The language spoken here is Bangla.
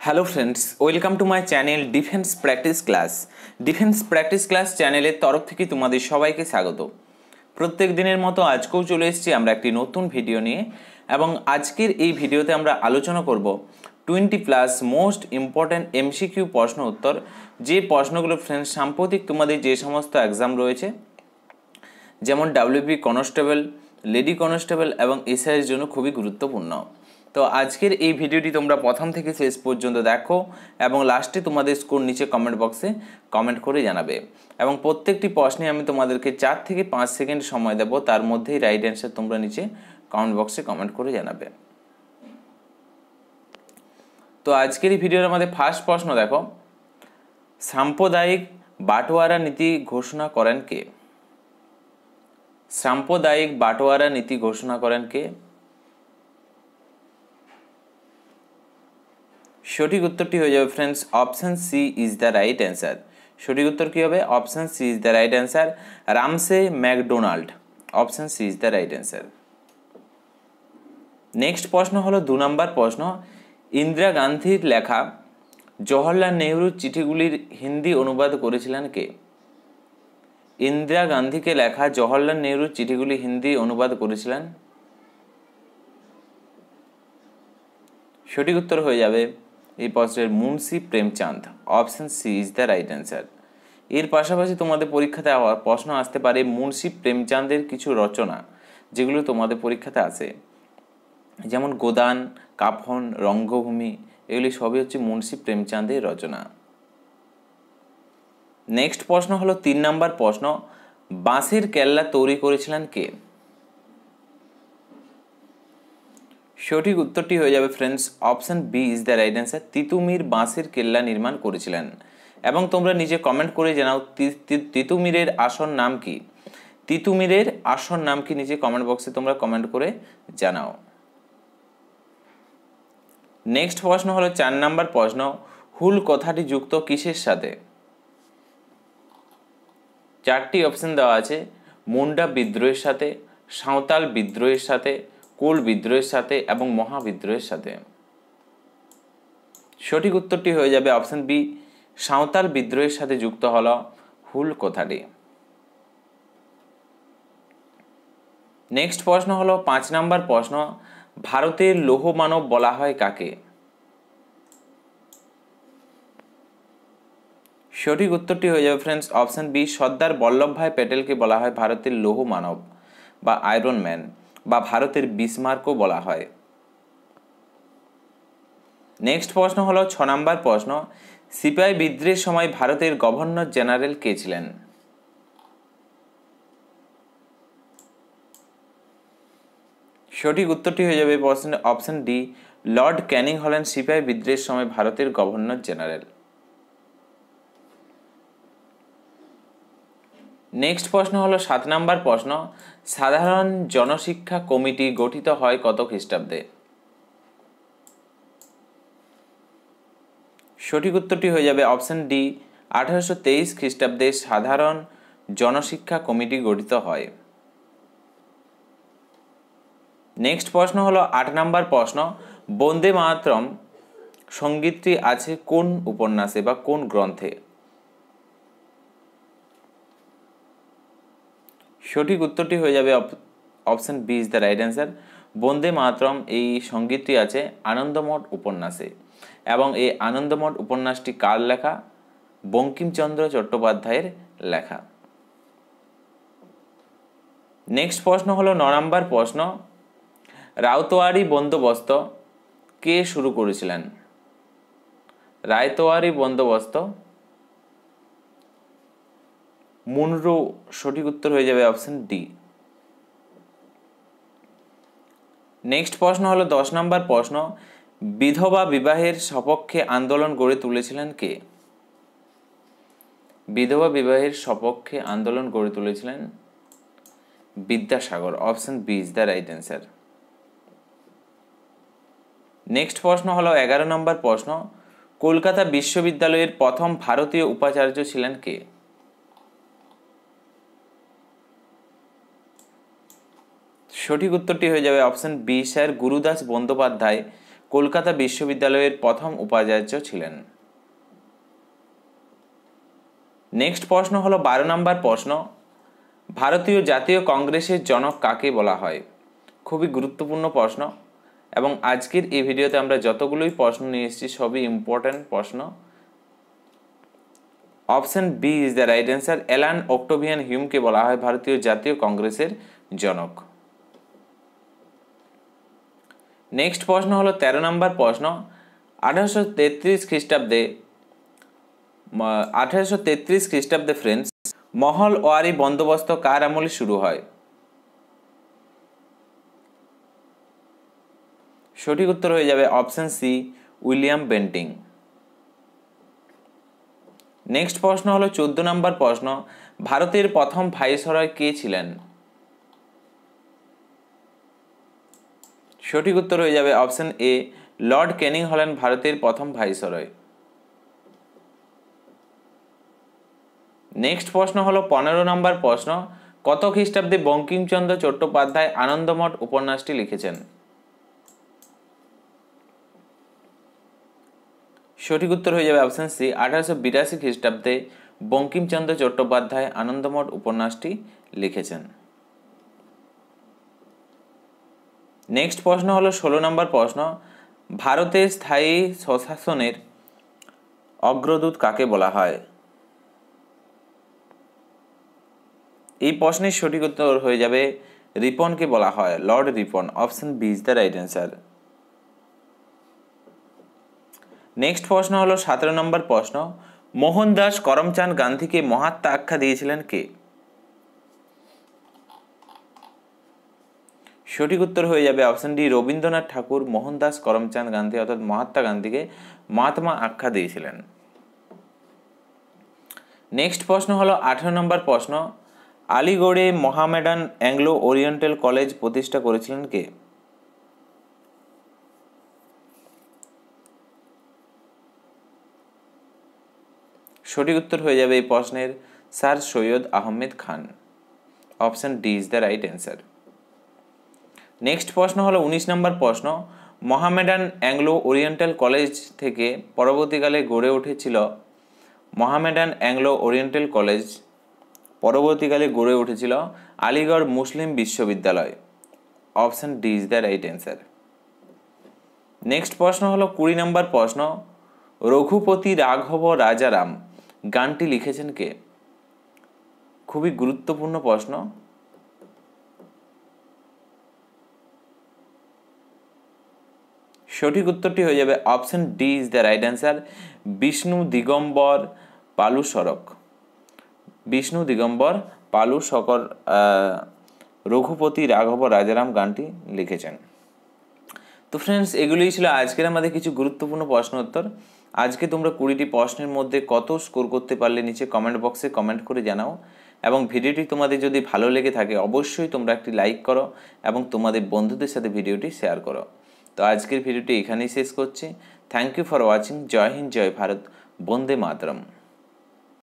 Hello friends, welcome to my channel defence practice class. Defence practice class চ্যানেলের তরফ থেকে তোমাদের সবাইকে স্বাগত। প্রত্যেক দিনের মতো আজকেও চলে এসেছি আমরা একটি নতুন ভিডিও নিয়ে, এবং আজকের এই ভিডিওতে আমরা আলোচনা করব 20+ মোস্ট ইম্পর্ট্যান্ট এমসিকিউ প্রশ্ন উত্তর। যে প্রশ্নগুলো ফ্রেন্ডস সাম্প্রতিক তোমাদের যে সমস্ত এক্সাম রয়েছে, যেমন ডাব্লিউবি কনস্টেবল, লেডি কনস্টেবল এবং এসআইয়ের জন্য খুবই গুরুত্বপূর্ণ। তো আজকের এই ভিডিওটি তোমরা প্রথম থেকে শেষ পর্যন্ত দেখো এবং লাস্টে তোমাদের স্কোর নিচে কমেন্ট বক্সে কমেন্ট করে জানাবে, এবং প্রত্যেকটি প্রশ্নে আমি তোমাদেরকে 4 থেকে 5 সেকেন্ড সময় দেবো, তার মধ্যেই রাইট অ্যান্সার তোমরা নিচে কমেন্ট বক্সে কমেন্ট করে জানাবে। তো আজকের এই ভিডিওর আমাদের ফার্স্ট প্রশ্ন দেখো, সাম্প্রদায়িক বাটোয়ারা নীতি ঘোষণা করেন কে? সাম্প্রদায়িক বাটোয়ারা নীতি ঘোষণা করেন কে? সঠিক উত্তরটি হয়ে যাবে friends option C is the right answer. সঠিক উত্তর কি হবে? Option C is the right answer, Ramsay MacDonald. Option C is the right answer. Next প্রশ্ন হলো 2 নম্বর প্রশ্ন, ইন্দিরা গান্ধীর লেখা জওহরলাল নেহরুর চিঠিগুলির হিন্দি অনুবাদ করেছিলেন কে? ইন্দিরা গান্ধীকে লেখা জওহরলাল নেহরুর চিঠিগুলি হিন্দি অনুবাদ করেছিলেন? সঠিক উত্তর হয়ে যাবে এই প্রশ্নের Munshi Premchand. Option C is the right answer. এর পাশাপাশি তোমাদের পরীক্ষাতে প্রশ্ন আসতে পারে মুন্সি প্রেমচাঁদের কিছু রচনা, যেগুলো তোমাদের পরীক্ষাতে আসে, যেমন গোদান, কাফন, রঙ্গভূমি, এগুলি সবই হচ্ছে মুন্সি প্রেমচাঁদের রচনা। নেক্সট প্রশ্ন হলো 3 নম্বর প্রশ্ন, বাঁশের কেল্লা তৈরি করেছিলেন কে? সঠিক উত্তরটি হয়ে যাবে friends option B is the right answer, Titumir বাঁশের কেল্লা নির্মাণ করেছিলেন। এবং তোমরা নিজে কমেন্ট করে জানাও তিতুমিরের আসল নাম কি? তিতুমিরের আসল নাম কি? নিচে কমেন্ট বক্সে তোমরা কমেন্ট করে জানাও। নেক্সট প্রশ্ন হলো 4 নম্বর প্রশ্ন, হুল কথাটি যুক্ত কিসের সাথে? 4টি অপশন দেওয়া আছে, মুন্ডা বিদ্রোহের সাথে, সাঁওতাল বিদ্রোহের সাথে, কোল বিদ্রোহের সাথে এবং মহাবিদ্রোহের সাথে। সঠিক উত্তরটি হয়ে যাবে অপশন বি, সাঁওতাল বিদ্রোহের সাথে যুক্ত হলো হুল কথাটি। নেক্সট প্রশ্ন হলো 5 নম্বর প্রশ্ন, ভারতের লৌহ মানব বলা হয় কাকে? সঠিক উত্তরটি হয়ে যাবে friends option B, Sardar Vallabhbhai প্যাটেলকে বলা হয় ভারতের লৌহ মানব বা আয়রন ম্যান, বা ভারতের বিসমার্কও বলা হয়। নেক্সট প্রশ্ন হলো 6 নম্বর প্রশ্ন, সিপাহি বিদ্রোহের সময় ভারতের গভর্নর জেনারেল কে ছিলেন? সঠিক উত্তরটি হয়ে যাবে অপশন ডি, লর্ড ক্যানিং হলেন সিপাহি বিদ্রোহের সময় ভারতের গভর্নর জেনারেল। নেক্সট প্রশ্ন হলো 7 নম্বর প্রশ্ন, সাধারণ জনশিক্ষা কমিটি গঠিত হয় কত খ্রিস্টাব্দে? সঠিক উত্তরটি হয়ে যাবে অপশন ডি, 1823 খ্রিস্টাব্দে সাধারণ জনশিক্ষা কমিটি গঠিত হয়। নেক্সট প্রশ্ন হলো 8 নম্বর প্রশ্ন, বন্দে মাতরম সঙ্গীতটি আছে কোন উপন্যাসে বা কোন গ্রন্থে? সঠিক উত্তরটি হয়ে যাবে option B is the right answer, Vande Mataram এই সঙ্গীতটি আছে আনন্দমঠ উপন্যাসে, এবং এই আনন্দমঠ উপন্যাসটি কার লেখা? বঙ্কিমচন্দ্র চট্টোপাধ্যায়ের লেখা। নেক্সট প্রশ্ন হলো 9 নম্বর প্রশ্ন, রায়তোয়ারি বন্দোবস্ত কে শুরু করেছিলেন? রায়তোয়ারি বন্দোবস্ত মুনরো। সঠিক উত্তর হয়ে যাবে অপশন ডি। নেক্সট প্রশ্ন হলো 10 নম্বর প্রশ্ন, বিধবা বিবাহের সপক্ষে আন্দোলন গড়ে তুলেছিলেন কে? বিধবা বিবাহের সপক্ষে আন্দোলন গড়ে তুলেছিলেন Vidyasagar. Option B is the right answer. Next প্রশ্ন হলো 11 নম্বর প্রশ্ন, কলকাতা বিশ্ববিদ্যালয়ের প্রথম ভারতীয় উপাচার্য ছিলেন কে? সঠিক উত্তরটি হয়ে যাবে option B, sir Gurudas Bandyopadhyay Kolkata বিশ্ববিদ্যালয়ের প্রথম উপাচার্য ছিলেন? নেক্সট প্রশ্ন হলো 12 নম্বর প্রশ্ন, ভারতীয় জাতীয় কংগ্রেসের জনক কাকে বলা হয়? খুবই গুরুত্বপূর্ণ প্রশ্ন এবং আজকের এই ভিডিওতে আমরা যতগুলোই প্রশ্ন নিয়ে এসেছি সবই ইম্পর্টেন্ট প্রশ্ন। Option B is the right answer. Allan Octavian হিউমকে বলা হয় ভারতীয় জাতীয় কংগ্রেসের জনক। নেক্সট প্রশ্ন হলো 13 নম্বর প্রশ্ন, 1833 খ্রিস্টাব্দে ফ্রেন্স মহলওয়ারি বন্দোবস্ত কার আমলে শুরু হয়? সঠিক উত্তর হয়ে যাবে option C, William Bentinck. Next প্রশ্ন হলো 14 নম্বর প্রশ্ন, ভারতের প্রথম ভাইসরয় কে ছিলেন? সঠিক উত্তর হয়ে যাবে অপশন এ, লর্ড ক্যানিং হলেন ভারতের প্রথম ভাইসরয়। নেক্সট প্রশ্ন হলো 15 নম্বর প্রশ্ন, কত খ্রিস্টাব্দে বঙ্কিমচন্দ্র চট্টোপাধ্যায় আনন্দমঠ উপন্যাসটি লিখেছেন? সঠিক উত্তর হয়ে যাবে অপশন সি, 1882 খ্রিস্টাব্দে বঙ্কিমচন্দ্র চট্টোপাধ্যায় আনন্দমঠ উপন্যাসটি লিখেছেন। নেক্সট প্রশ্ন হলো 16 নম্বর প্রশ্ন, ভারতের স্থায়ী স্বশাসনের অগ্রদূত কাকে বলা হয়? এই প্রশ্নের সঠিক উত্তর হয়ে যাবে রিপনকে বলা হয়, Lord Ripon. Option B is the right answer. Next প্রশ্ন হলো 17 নম্বর প্রশ্ন, মোহনদাস করমচাঁদ গান্ধীকে মহাত্মা আখ্যা দিয়েছিলেন কে? সঠিক উত্তর হয়ে যাবে অপশন ডি, রবীন্দ্রনাথ ঠাকুর মোহনদাস করমচাঁদ গান্ধী অর্থাৎ মহাত্মা গান্ধীকে মহাত্মা আখ্যা দিয়েছিলেন। নেক্সট প্রশ্ন হলো 18 নম্বর প্রশ্ন, আলিগড়ে মোহামেডান অ্যাংলো ওরিয়েন্টাল কলেজ প্রতিষ্ঠা করেছিলেন কে? সঠিক উত্তর হয়ে যাবে এই প্রশ্নের sir Syed Ahmed Khan. Option D is the right answer. Next প্রশ্ন হলো 19 নম্বর প্রশ্ন, মোহামেডান অ্যাংলো ওরিয়েন্টাল কলেজ থেকে পরবর্তীকালে গড়ে উঠেছিল মোহামেডান অ্যাংলো ওরিয়েন্টাল কলেজ পরবর্তীকালে গড়ে উঠেছিল আলিগড় মুসলিম বিশ্ববিদ্যালয়। Option D is the right answer. Next প্রশ্ন হলো 20 নম্বর প্রশ্ন, রঘুপতি রাঘব রাজারাম গানটি লিখেছেন কে? খুবই গুরুত্বপূর্ণ প্রশ্ন। সঠিক উত্তরটি হয়ে যাবে option D is the right answer, Vishnu Digambar Paluskar. Vishnu Digambar Paluskar Raghupati রাঘব রাজারাম গানটি লিখেছেন। তো ফ্রেন্ডস, এগুলোই ছিল আজকের আমাদের কিছু গুরুত্বপূর্ণ প্রশ্ন উত্তর। আজকে তোমরা 20টি প্রশ্নের মধ্যে কত স্কোর করতে পারলে নিচে কমেন্ট বক্সে কমেন্ট করে জানাও এবং ভিডিওটি তোমাদের যদি ভালো লেগে থাকে অবশ্যই তোমরা একটি লাইক করো এবং তোমাদের বন্ধুদের সাথে ভিডিওটি শেয়ার করো। তো আজকের ভিডিওটি এখানেই শেষ করছি। Thank you for watching. জয় হিন্দ, জয় ভারত, বন্দে মাতরম।